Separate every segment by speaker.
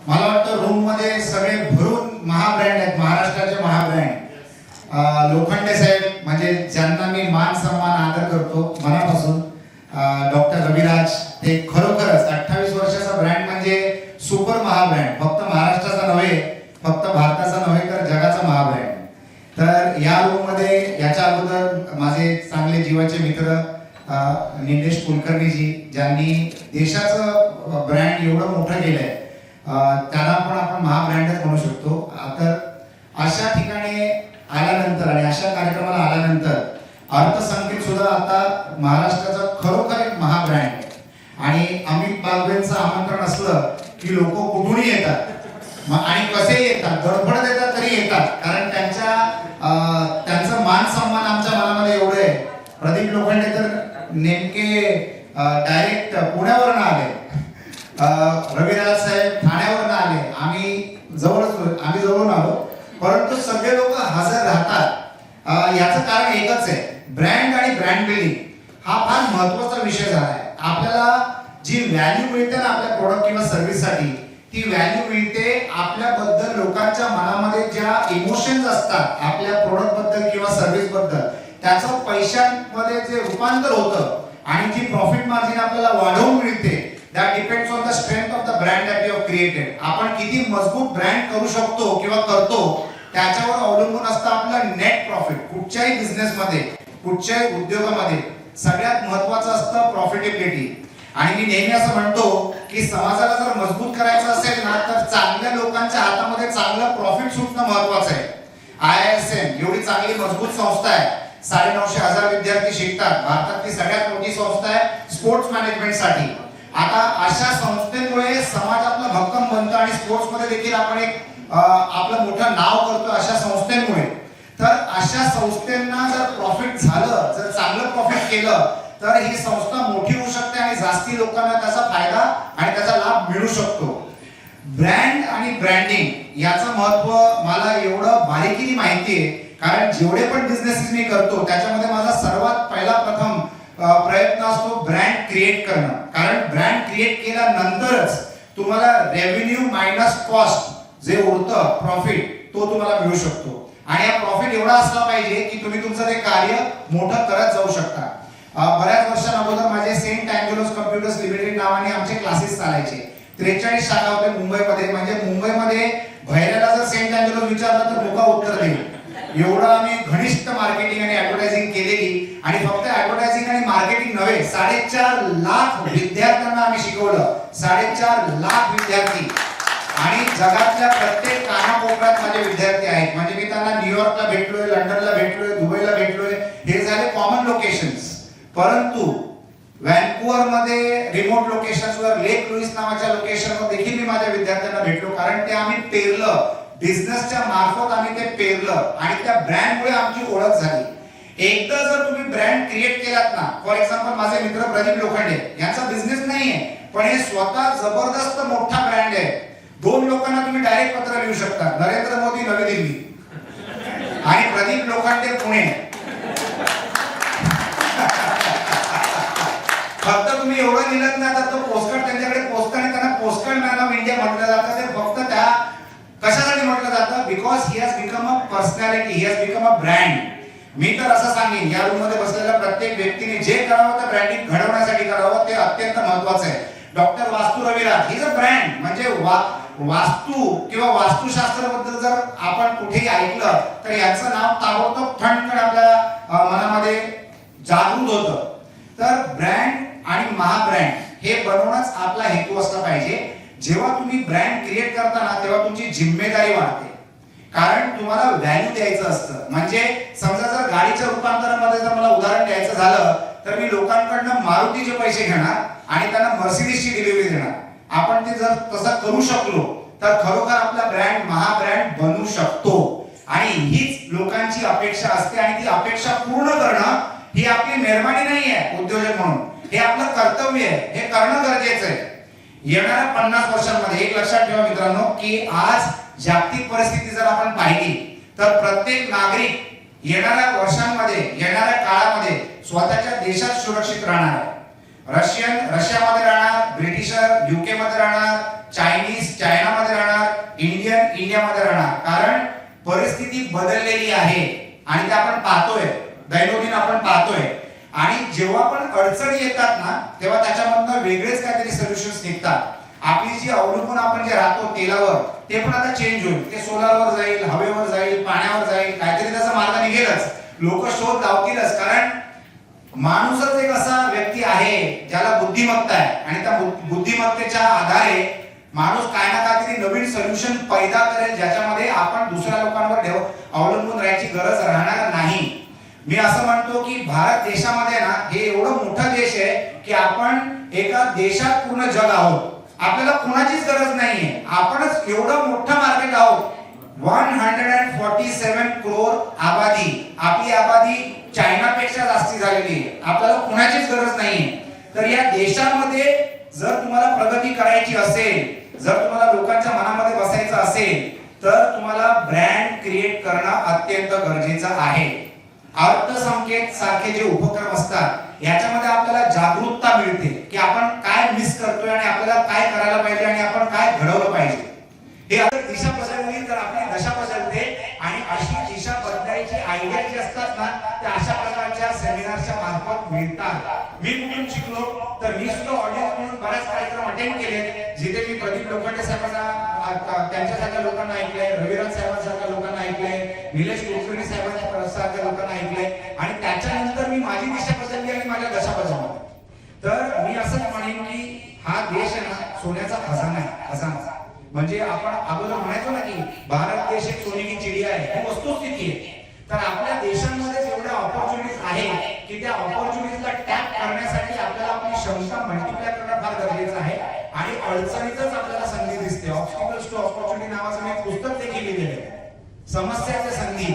Speaker 1: मला वाटतं रूम मध्ये सगळे भरून महाब्रँड आहेत, महाराष्ट्राचे महाब्रँड. लोखंडे साहेब म्हणजे ज्यांना मी मान सन्मान आदर करतो मनापासून, डॉक्टर रविराज, ते खरोखरच 28 वर्षाचा ब्रँड म्हणजे सुपर महाब्रँड, फक्त महाराष्ट्राचा नव्हे, फक्त भारताचा नव्हे तर जगाचा महाब्रँड. तर या रूम मध्ये याच्या अगोदर माझे चांगले जीवाचे मित्र निलेश कुलकर्णीजी, ज्यांनी देशाचं ब्रँड एवढं मोठं केलंय, त्यांना पण आपण महाब्रँडच म्हणू शकतो. तर अशा ठिकाणी आल्यानंतर आणि अशा कार्यक्रमाला आल्यानंतर अर्थसंकेत सुद्धा आता महाराष्ट्राचा खरोखर एक महाब्रँड आहे. आणि अमित बागवेंचं आमंत्रण असलं की लोक कुठूनही येतात आणि कसे येतात, गडबड देतात तरी येतात, कारण त्यांचं मान सन्मान आमच्या मनामध्ये एवढं आहे. प्रदीप लोखंडे तर नेमके डायरेक्ट पुण्यावरून आले, रविराज साहेब ठाण्यावरून आले, आम्ही जवळून आलो, परंतु सगळे लोक हजर राहतात. याचं कारण एकच आहे, ब्रँड आणि ब्रँड बिल्डिंग हा फार महत्त्वाचा विषय झाला आहे. आपल्याला जी व्हॅल्यू मिळते ना आपल्या प्रोडक्ट किंवा सर्व्हिससाठी, ती व्हॅल्यू मिळते आपल्याबद्दल लोकांच्या मनामध्ये ज्या इमोशन्स असतात आपल्या प्रोडक्ट बद्दल किंवा सर्व्हिस बद्दल, त्याचं पैशांमध्ये जे रूपांतर होतं आणि जी प्रॉफिट मार्जिन आपल्याला वाढवून मिळते, that depends on the strength of the brand that you have created. आपण किती मजबूत ब्रँड करू शकतो किंवा करतो त्याच्यावर अवलंबून असतं आपलं नेट प्रॉफिट. कुठच्याही बिझनेसमध्ये, कुठच्याही उद्योगामध्ये सगळ्यात महत्त्वाचं असतं प्रॉफिटेबिलिटी. आणि मी नेहमी असं म्हणतो की समाजाला जर मजबूत करायचं असेल ना, तर चांगल्या लोकांच्या हातामध्ये चांगलं प्रॉफिट सुटणं महत्त्वाचं आहे. IISM एवढी चांगली मजबूत संस्था आहे, 950,000 विद्यार्थी शिकतात, भारतातली सगळ्यात मोठी संस्था आहे स्पोर्ट्स मॅनेजमेंटसाठी. आता अशा संस्थेमुळे समाज आपला भक्कम बनतो आणि स्पोर्ट्समध्ये देखील आपण एक आपलं मोठं नाव करतो अशा संस्थेमुळे. तर अशा संस्थांना जर प्रॉफिट झालं, जर चांगलं प्रॉफिट केलं, तर ही संस्था मोठी होऊ शकते आणि जास्ती लोकांना त्याचा फायदा आणि त्याचा लाभ मिळू शकतो. ब्रँड आणि ब्रँडिंग याचं महत्त्व मला एवढं बारीकीने माहिती आहे, कारण जेवढे पण बिझनेसेस मी करतो त्याच्यामध्ये माझा सर्वात पहिला प्रथम प्रयत्न असतो ब्रँड क्रिएट करणं. कारण ब्रँड क्रिएट केल्यानंतरच तुम्हाला रेव्हेन्यू मायनस कॉस्ट जे उरतं प्रॉफिट, तो तुम्हाला मिळू शकतो. आणि हा प्रॉफिट एवढा असला पाहिजे की तुम्ही तुमचं ते कार्य मोठं करत जाऊ शकता. बऱ्याच वर्षांअगोदर माझे सेंट अँजेलोस कम्प्युटर्स लिमिटेड नावाने आमचे क्लासेस चालायचे. 43 शाखा होते मुंबईमध्ये. म्हणजे मुंबईमध्ये भैऱ्याला जर सेंट अँजेलोस विचारलं तर लोक उत्तर देईल. एवढं आम्ही घनिष्ठ मार्केटिंग आणि ऍडव्हर्टायझिंग केलेली. आणि फक्त ऍडव्हर्टायझिंग आणि मार्केटिंग नव्हे, 4.5 लाख विद्यार्थ्यांना आम्ही शिकवलं. 4.5 लाख विद्यार्थी. आणि जगातल्या प्रत्येक कानाकोपऱ्यात माझे विद्यार्थी आहेत. म्हणजे मी त्यांना न्यूयॉर्कला भेटलोय, लंडनला भेटलोय, दुबईला भेटलोय. हे झाले कॉमन लोकेशन्स. परंतु व्हॅन्कुव्हर मध्ये रिमोट लोकेशन्सवर, लेक लुईस नावाच्या लोकेशनवर देखील मी माझ्या विद्यार्थ्यांना भेटलो. कारण ते आम्ही पेरलं, बिझनेसच्या मार्फत आम्ही ते पेरलं आणि त्या ब्रँडमुळे आमची ओळख झाली. एकदा जर तुम्ही ब्रँड क्रिएट केलात ना, फॉर एक्झाम्पल माझे मित्र प्रदीप लोखंडे यांचा बिझनेस नाहीये, पण हे स्वतः जबरदस्त मोठा ब्रँड आहे. 2 लोकांना तुम्ही डायरेक्ट पत्र लिहू शकता, नरेंद्र मोदी नवी दिल्ली आणि प्रदीप लोखंडे पुणे. फक्त तुम्ही एवढं लिहिलं ना तर तो पोस्टकार्ड त्यांच्याकडे पोस्ट आणि त्यांना पोस्टकार्ड मॅन ऑफ इंडिया म्हटलं जातं. ते फक्त त्या कशासाठी म्हटलं जातं? Because he has become a personality, he has become a brand. मी तर असं सांगेन, या रूम मध्ये बसलेल्या प्रत्येक व्यक्तीने जे करावं ते ब्रँडिंग घडवण्यासाठी करावं, ते अत्यंत महत्त्वाचं आहे. डॉक्टर वास्तू रविराज ही अ ब्रँड. म्हणजे वास्तू किंवा वास्तुशास्त्र बद्दल जर आपण कुठेही ऐकलं तर याचं नाव ताबडतोब ठणठण आपल्या मनामध्ये जागृत होतं. तर ब्रँड आणि महाब्रँड हे बनवणंच आपला हेतू असला पाहिजे. जेव्हा तुम्ही ब्रँड क्रिएट करताना तेव्हा तुमची जिम्मेदारी वाढते, कारण तुम्हाला व्हॅल्यू द्यायचं असतं. म्हणजे समजा जर गाडीच्या रूपांतरामध्ये जर मला उदाहरण द्यायचं झालं तर मी लोकांकडनं मारुतीचे पैसे घेणार आणि त्यांना मर्सिडीजची डिलिव्हरी देणार. आपण ते जर तसं करू शकलो तर खरोखर आपला ब्रँड महाब्रँड बनू शकतो. आणि हीच लोकांची अपेक्षा असते आणि ती अपेक्षा पूर्ण करणं ही आपली मेहरबानी नाही आहे उद्योजक म्हणून, हे आपलं कर्तव्य आहे. हे करणं गरजेचं आहे. येणाऱ्या 50 वर्षांमध्ये एक लक्षात ठेवा मित्रांनो, की आज जागतिक परिस्थिती जर आपण पाहिली तर प्रत्येक नागरिक येणाऱ्या वर्षांमध्ये, येणाऱ्या काळामध्ये स्वतःच्या देशात सुरक्षित राहणार आहे. रशियन रशियामध्ये राहणार, ब्रिटिशर UK मध्ये राहणार, चायनीज चायनामध्ये इंडियामध्ये राहणार, कारण परिस्थिती बदललेली आहे आणि ते आपण पाहतोय, दैनंदिन आपण पाहतोय. आणि जेव्हा पण अडचणी येतात ना तेव्हा त्याच्यामधनं वेगळेच काहीतरी सोल्युशन्स निघतात. आपली जी अवलंबून आपण जे राहतो तेलावर, ते पण आता चेंज होईल. ते सोलारवर जाईल, हवेवर जाईल, पाण्यावर जाईल, काहीतरी त्याचा मार्ग निघेलच. लोक शोध लावतीलच, कारण माणूसच एक असा व्यक्ती आहे ज्याला बुद्धिमत्ता आहे आणि त्या बुद्धिमत्तेच्या आधारे माणूस काय ना काहीतरी नवीन सोल्युशन पैदा करेल, ज्याच्यामध्ये आपण दुसऱ्या लोकांवर अवलंबून राहायची गरज राहणार नाही. मी असं म्हणतो की भारत देशामध्ये ना हे एवढं मोठं देश आहे की आपण एका देशात पूर्ण जग आहोत. आपल्याला कोणाचीच गरज नाहीये, आपणच एवढं मोठं मार्केट आहोत. 147 करोड आबादी, आपली आबादी चायनापेक्षा जास्ती झालेली आहे. आपल्याला कोणाचीच गरज नाहीये. तर या देशामध्ये जर तुम्हाला प्रगती करायची असेल, जर तुम्हाला लोकांच्या मनामध्ये बसायचं असेल, तर तुम्हाला ब्रँड क्रिएट करणं अत्यंत गरजेचं आहे. अर्थसंकेत सारखे जे उपक्रम असतात याच्यामध्ये आपल्याला जागरूकता मिळते की आपण काय मिस करतोय आणि आपल्याला काय करायला पाहिजे आणि आपण काय घडवलं पाहिजे. हे अगर दिशा बदलली तर आपली दशा बदलते. आणि अशी दिशा बदलायची आयडिया जी असतात ना त्या अशा प्रकारच्या सेमिनारच्या मार्फत मिळतात. मी कुठून शिकलो तर मी सुद्धा ऑडियन्स म्हणून बऱ्याच कार्यक्रम अटेंड केले, जिथे मी प्रदीप लोखंडे साहेबांना, त्यांच्यासारख्या लोकांना ऐकलंय, रविराज साहेबांसारख्या लोकांना ऐकलंय, निलेश कुलकर्णी साहेबांसारख्या लोकांना ऐकलंय. आणि त्याच्यानंतर मी माझी दिशा बदलली आणि माझ्या दशा बदलल्या. तर मी असंच म्हणेन की हा देश आहे ना सोन्याचा खजाना आहे. खजाना म्हणजे आपण अगोदर म्हणायचो ना की भारत देश एक सोने की चिडिया आहे, ही वस्तुस्थिती आहे. तर आपल्या देशांमध्ये एवढ्या ऑपॉर्च्युनिटीज आहे की त्या ऑपॉर्च्युनिटीजला टॅप करण्यासाठी आपल्याला आपली क्षमता मल्टिप्लाय करणं फार गरजेचं आहे. आणि अडचणीतच आपल्याला संधी दिसते. ऑब्स्टिकल्स टू ऑपॉर्च्युनिटी नावाचं एक पुस्तक देखील लिहिलेलं आहे. समस्याच्या संधी.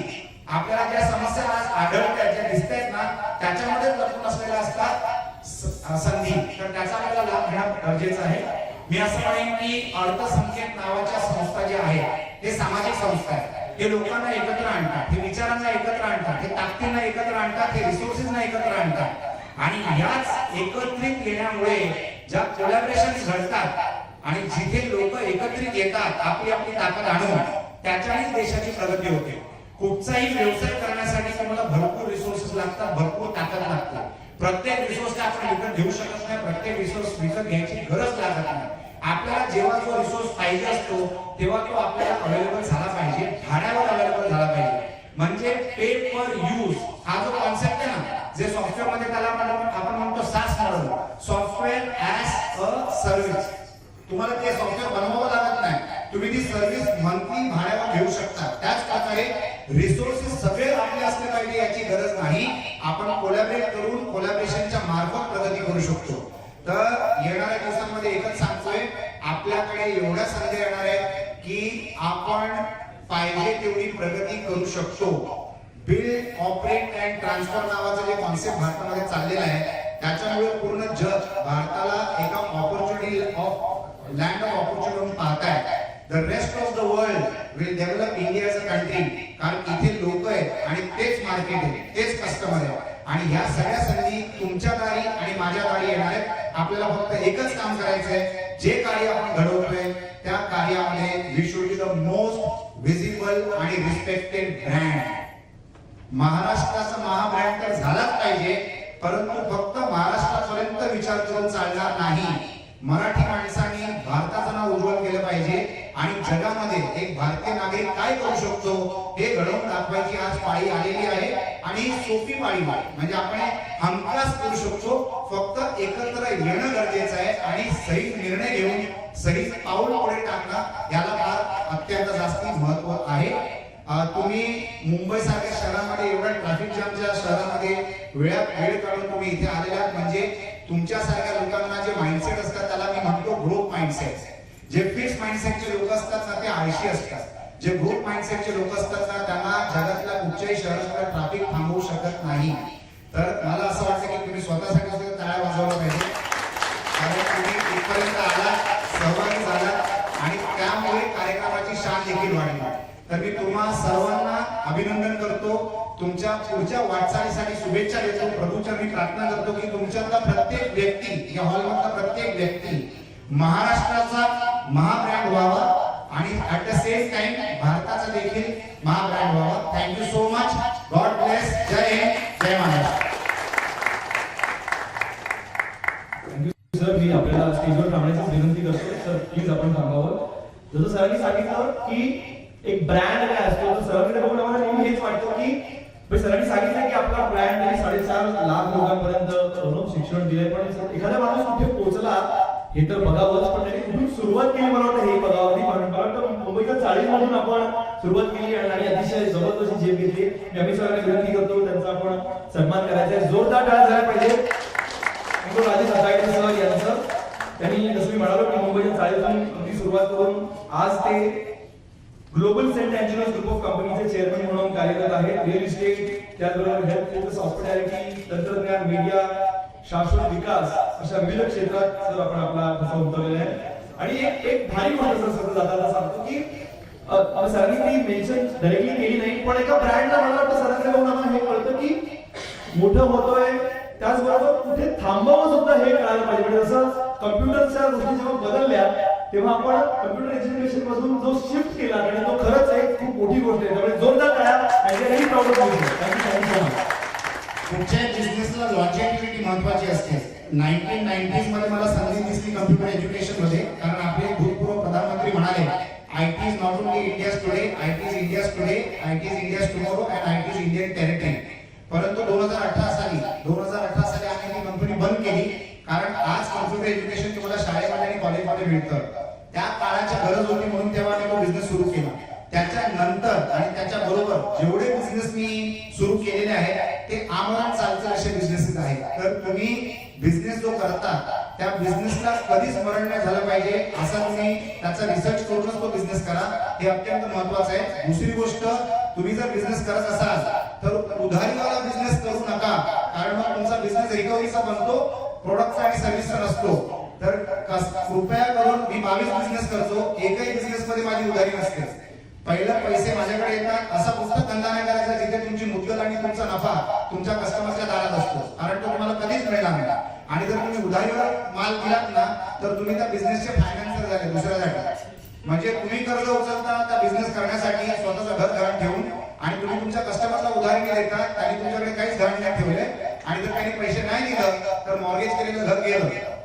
Speaker 1: आपल्याला ज्या समस्या आज आढळतात, ज्या दिसतात ना त्याच्यामध्ये लपून असलेल्या असतात संधी. तर त्याचा आपल्याला लाभ घेणं गरजेचं आहे. मी असं म्हणेन की अर्थसंकेत नावाच्या संस्था ज्या आहेत हे सामाजिक संस्था आहेत. हे लोकांना एकत्र आणतात, हे विचारांना एकत्र आणतात, हे ताकदींना एकत्र आणतात, हे रिसोर्सेसना एकत्र आणतात. आणि याच एकत्रित येण्यामुळे ज्या कोलॅबोरेशन्स घडतात आणि जिथे लोक एकत्रित येतात आपली आपली ताकद आणून, त्याच्यानेच देशाची प्रगती होते. कुठचाही व्यवसाय करण्यासाठी तुम्हाला भरपूर रिसोर्सेस लागतात, भरपूर ताकद लागते. प्रत्येक रिसोर्स आपण विकत घेऊ शकत नाही, प्रत्येक रिसोर्स विकत घ्यायची गरज लागत नाही. आपल्याला जेव्हा जो रिसोर्स पाहिजे असतो तेव्हा तो आपल्याला अवेलेबल झाला पाहिजे, भाड्यावर अवेलेबल झाला पाहिजे. म्हणजे पे पर यूज हा जो कॉन्सेप्ट आहे ना, जे सॉफ्टवेअर मध्ये त्याला आपण म्हणतो SaaS model, software as a service. तुम्हाला ते सॉफ्टवेअर बनवावं लागत नाही, तुम्ही ती सर्व्हिस मंथली भाड्यावर घेऊ शकता. त्याच प्रकारे रिसोर्सेस सगळे आपले असले पाहिजे याची गरज नाही. आपण कोलॅबरेट करून कोलॅबरेशनच्या मार्फत प्रगती करू शकतो. तर येणाऱ्या दिवसांमध्ये एकच सांगतोय, आपल्याकडे एवढ्या संधी येणार आहेत की आपण पाहिजे तेवढी प्रगती करू शकतो. बिल्ड, ऑपरेट अँड ट्रान्सफर नावाचं जे कॉन्सेप्ट भारतामध्ये चाललेलं आहे त्याच्यामुळे पूर्ण जग भारताला एका opportunity of land of opportunity म्हणून पाहताय. The rest of the world will develop India as a country. कारण इथे लोक आहेत आणि तेच मार्केट आहे, तेच कस्टमर आहे. आणि ह्या सगळ्या संधी तुमच्या दारी आणि माझ्या दारी येणार आहेत. आपल्याला फक्त एकच काम करायचं आहे, जे कार्य आपण घडवतोय त्या कार्यामध्ये we should be the most visible आणि रिस्पेक्टेड ब्रँड. महाराष्ट्राचा महाब्रँड तर झालाच पाहिजे, परंतु फक्त महाराष्ट्रापर्यंत विचार करून चालणार नाही. मराठी माणसांनी भारताचं नाव उज्ज्वल केलं पाहिजे आणि जगामध्ये एक भारतीय नागरिक काय करू शकतो हे घडवून दाखवायची आज पाळी आलेली आहे. आणि सोपी पाळी म्हणजे आपण हमखास करू शकतो. फक्त एकत्र येणं गरजेचं आहे आणि सही निर्णय घेऊन सही पाऊल पुढे टाकणं याला फार अत्यंत जास्ती महत्व आहे. तुम्ही मुंबई सारख्या शहरामध्ये एवढ्या ट्रॅफिक जामच्या शहरामध्ये वेळ काढून तुम्ही इथे आलेले आहात म्हणजे तुमच्या सारख्या लोकांना जे माइंडसेट असतात त्याला मी म्हणतो ग्रोथ माइंडसेट. जे फिक्स माइंडसेटचे लोक असतात ना ते आळशी असतात. जे ग्रोथ माइंडसेटचे लोक असतात ना त्यांना जगातल्या कुठच्याही शहरातलं ट्रॅफिक थांबवू शकत नाही. तर मला असं वाटतं की तुम्ही स्वतःसाठी सुद्धा टाळ्या वाजवल्या पाहिजे, कारण तुम्ही इथपर्यंत आला, सहभागी झाला आणि त्यामुळे कार्यक्रमाची शान देखील वाढली. तर मी तुम्हा सर्वांना अभिनंदन करतो. तुमच्या पुढच्या वाटचालीसाठी शुभेच्छा देतो. प्रभूचरणी प्रार्थना करतो की तुमच्यातला प्रत्येक व्यक्ती, या हॉलमधला प्रत्येक व्यक्ती महाराष्ट्राचा महाब्रँड व्हावा आणि at the same time thank you so much. God bless. जय हिंद, जय महाराष्ट्र.
Speaker 2: सर, मी आपल्याला स्टेजवर थांबण्याची विनंती करतो. सर प्लीज आपण थांबावं. जसं सरांनी सांगितलं की एक ब्रँड काय असतो, तर सरांकडे बघून आम्हाला नेहमी हेच वाटतं की सरांनी सांगितलं की आपला ब्रँड 4.5 लाख लोकांपर्यंत शिक्षण दिलंय, पण एखादा माणूस कुठे पोहोचला हे तर बघावंच, पण त्यांनी कुठून सुरुवात केली मला वाटतं हे बघावं. मला वाटतं मुंबईच्या चाळीमधून आपण सुरुवात केली आणि अतिशय जबरदस्त झेप घेतली. मी आम्ही सरांना विनंती करतो त्यांचा आपण सन्मान करायचा. जोरदार टाळ्या झाल्या पाहिजे राजेश असायडे सर यांचं. त्यांनी जसं मी म्हणालो की मुंबईच्या चाळीतून अगदी सुरुवात करून आज ते ग्लोबल सेंट अँजेलोस ग्रुप ऑफ कंपनीचे चेअरमन म्हणून कार्यरत आहेत. रिअल इस्टेट, त्याचबरोबर हेल्थ केअर, हॉस्पिटॅलिटी, तंत्रज्ञान, मीडिया, शाश्वत विकास अशा विविध क्षेत्रात सर आपण आपला ठसा उमटवलेला आहे. आणि एक भारी गोष्ट सर जाताना सांगतो की सरांनी ती मेन्शन डायरेक्टली केली नाही, पण एका ब्रँडला मला वाटतं सरांकडे बघून आम्हाला हे कळतं की मोठं होतोय, त्याचबरोबर कुठे थांबावं सुद्धा हे कळायला पाहिजे. म्हणजे जसं कम्प्युटरच्या गोष्टी जेव्हा बदलल्या तेव्हा आपण कम्प्युटर एज्युकेशन मधून जो शिफ्ट केला आणि तो खरंच एक खूप मोठी गोष्ट आहे. त्यामुळे जोरदार टाळ्या. थँक्यू.
Speaker 1: कुठच्याही बिझनेसला लॉन्जेटिव्हिटी महत्वाची असते. 1990s मध्ये मला संधी दिसली कम्प्युटर एज्युकेशन मध्ये, कारण आपले भूतपूर्व प्रधानमंत्री म्हणाले IT is not only India's today, IT is India's today, IT is India's tomorrow and IT is Indian territory. परंतु 2018 साली आम्ही ती कंपनी बंद केली, कारण आज कम्प्युटर एज्युकेशन तुम्हाला शाळेमध्ये आणि कॉलेजमध्ये मिळतं. त्या काळाची गरज होती म्हणून तेव्हा मी तो बिझनेस सुरू केला. त्याच्यानंतर आणि त्याच्या बरोबर जेवढे बिझनेस मी सुरू केलेले आहेत ते आमरण चालतं असे बिझनेसेस आहेत. तर तुम्ही बिझनेस जो करता त्या बिझनेसला कधीच मरण नाही झालं पाहिजे असा तुम्ही त्याचा रिसर्च करूनच तो बिझनेस करा. हे अत्यंत महत्वाचं आहे. दुसरी गोष्ट, तुम्ही जर बिझनेस करत असाल तर उधारीवाला बिझनेस करू नका, कारण मग तुमचा बिझनेस रिकव्हरीचा बनतो, प्रोडक्टचा आणि सर्व्हिसचा नसतो. तर कृपया करून, मी 22 बिझनेस करतो, एकही बिझनेस मध्ये माझी उधारी नसते. पहिलं पैसे माझ्याकडे येतात असा पुस्तक धंदा नाही करायचा जिथे तुमची मुद्दल आणि तुमचा नफा तुमच्या कस्टमरच्या दारात असतो, कारण तो तुम्हाला कधीच मिळणार नाही. आणि जर तुम्ही उधारीवर माल दिलात ना तर तुम्ही त्या बिझनेसचे फायनान्सर झाले दुसऱ्यासाठी. म्हणजे तुम्ही कर्ज उचलता त्या बिझनेस करण्यासाठी स्वतःचं घर गहाण ठेवून, आणि तुम्ही तुमच्या कस्टमरला उधारी देतात आणि तुमच्याकडे काहीच गहाण नाही ठेवले, आणि जर काही पैसे नाही दिलं तर मॉर्गेज केलेलं घर गेलं.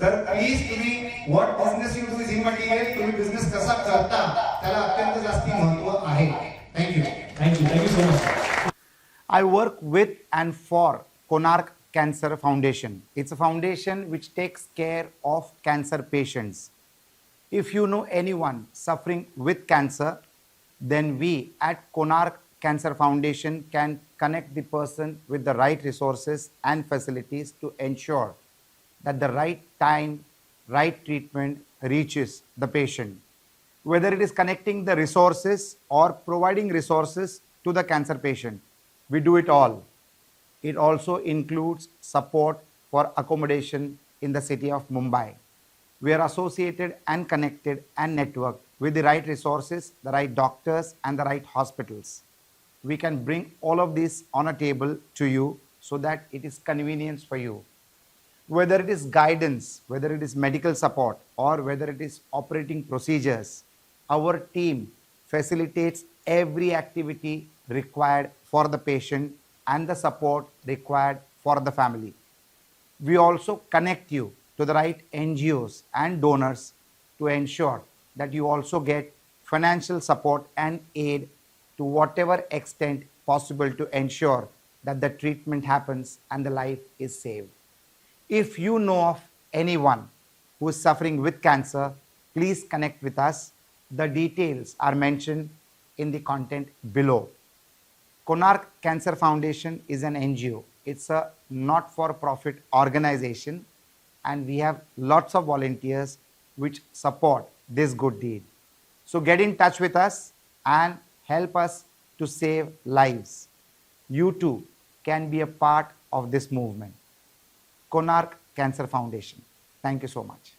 Speaker 1: तर प्लीज तुम्ही what business you do is immaterial. तुम्ही बिझनेस कसा करता त्याला अत्यंत जास्ती महत्व आहे. Thank you
Speaker 2: so much.
Speaker 3: I work with and for Konark Cancer Foundation. It's a foundation which takes care of cancer patients. If you know anyone suffering with cancer, then we at Konark Cancer Foundation can connect the person with the right resources and facilities to ensure that the right time, right treatment reaches the patient. Whether it is connecting the resources or providing resources to the cancer patient, we do it all. It also includes support for accommodation in the city of Mumbai. We are associated and connected and networked with the right resources, the right doctors and the right hospitals. We can bring all of this on a table to you so that it is convenience for you. Whether it is guidance, whether it is medical support, or whether it is operating procedures, our team facilitates every activity required for the patient and the support required for the family. We also connect you to the right NGOs and donors to ensure that you also get financial support and aid to whatever extent possible to ensure that the treatment happens and the life is saved. If you know of anyone who is suffering with cancer, please connect with us. The details are mentioned in the content below. Konark Cancer Foundation is an NGO. It's a not-for-profit organization, and we have lots of volunteers which support this good deed. So get in touch with us and help us to save lives. You too can be a part of this movement. Konark Cancer Foundation. Thank you so much.